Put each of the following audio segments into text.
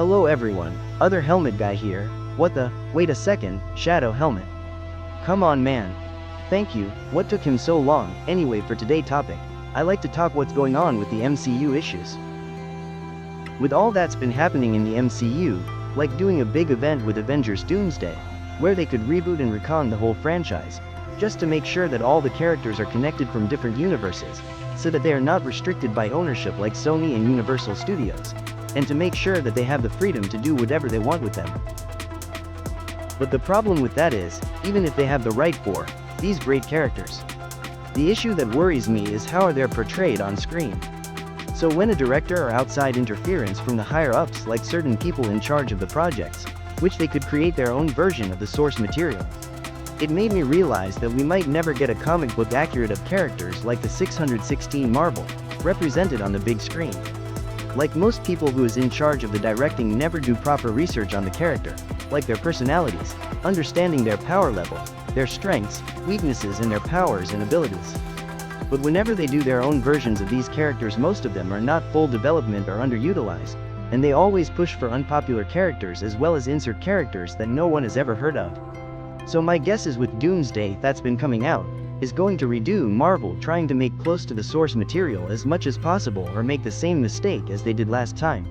Hello everyone, other helmet guy here. What the, wait a second, Shadow Helmet. Come on man. Thank you, what took him so long? Anyway, for today's topic, I like to talk what's going on with the MCU issues. With all that's been happening in the MCU, like doing a big event with Avengers Doomsday, where they could reboot and recon the whole franchise, just to make sure that all the characters are connected from different universes, so that they are not restricted by ownership like Sony and Universal Studios, and to make sure that they have the freedom to do whatever they want with them. But the problem with that is, even if they have the right for these great characters, the issue that worries me is how they're portrayed on screen. So when a director or outside interference from the higher-ups like certain people in charge of the projects, which they could create their own version of the source material, it made me realize that we might never get a comic book accurate of characters like the 616 Marvel, represented on the big screen. Like most people who is in charge of the directing never do proper research on the character, like their personalities, understanding their power level, their strengths, weaknesses and their powers and abilities. But whenever they do their own versions of these characters, most of them are not full development or underutilized, and they always push for unpopular characters as well as insert characters that no one has ever heard of. So my guess is with Doomsday that's been coming out, is going to redo Marvel trying to make close to the source material as much as possible or make the same mistake as they did last time.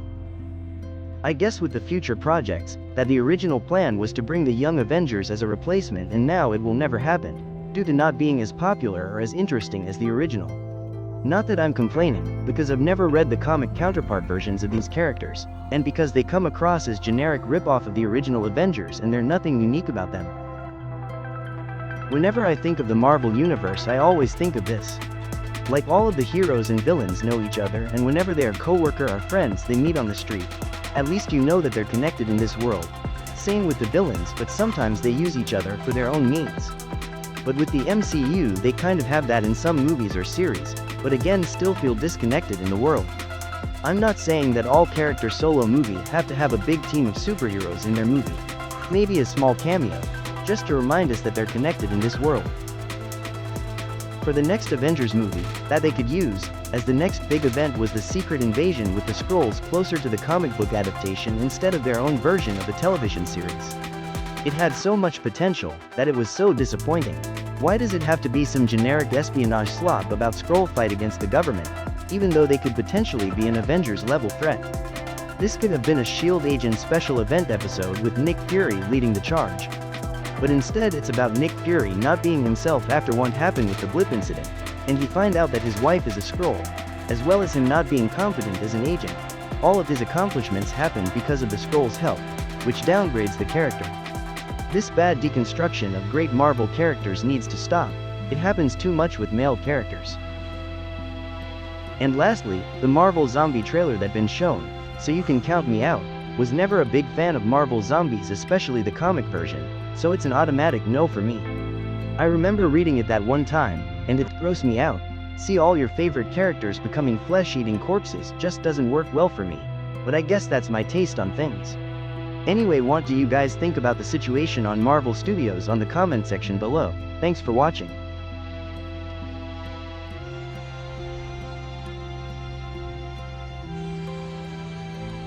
I guess with the future projects, that the original plan was to bring the Young Avengers as a replacement, and now it will never happen, due to not being as popular or as interesting as the original. Not that I'm complaining, because I've never read the comic counterpart versions of these characters, and because they come across as generic rip-off of the original Avengers and there's nothing unique about them. Whenever I think of the Marvel Universe, I always think of this. Like all of the heroes and villains know each other, and whenever they are co-worker or friends they meet on the street, at least you know that they're connected in this world. Same with the villains, but sometimes they use each other for their own means. But with the MCU they kind of have that in some movies or series, but again still feel disconnected in the world. I'm not saying that all character solo movie have to have a big team of superheroes in their movie. Maybe a small cameo, just to remind us that they're connected in this world. For the next Avengers movie, that they could use, as the next big event was the Secret Invasion with the Skrulls closer to the comic book adaptation instead of their own version of the television series. It had so much potential, that it was so disappointing. Why does it have to be some generic espionage slop about Skrull fight against the government, even though they could potentially be an Avengers-level threat? This could have been a S.H.I.E.L.D. agent special event episode with Nick Fury leading the charge. But instead it's about Nick Fury not being himself after what happened with the blip incident, and he find out that his wife is a Skrull, as well as him not being confident as an agent. All of his accomplishments happened because of the Skrull's help, which downgrades the character. This bad deconstruction of great Marvel characters needs to stop. It happens too much with male characters. And lastly, the Marvel Zombie trailer that been shown, so you can count me out, was never a big fan of Marvel Zombies, especially the comic version, so it's an automatic no for me. I remember reading it that one time, and it grossed me out. See all your favorite characters becoming flesh-eating corpses just doesn't work well for me, but I guess that's my taste on things. Anyway, what do you guys think about the situation on Marvel Studios on the comment section below? Thanks for watching.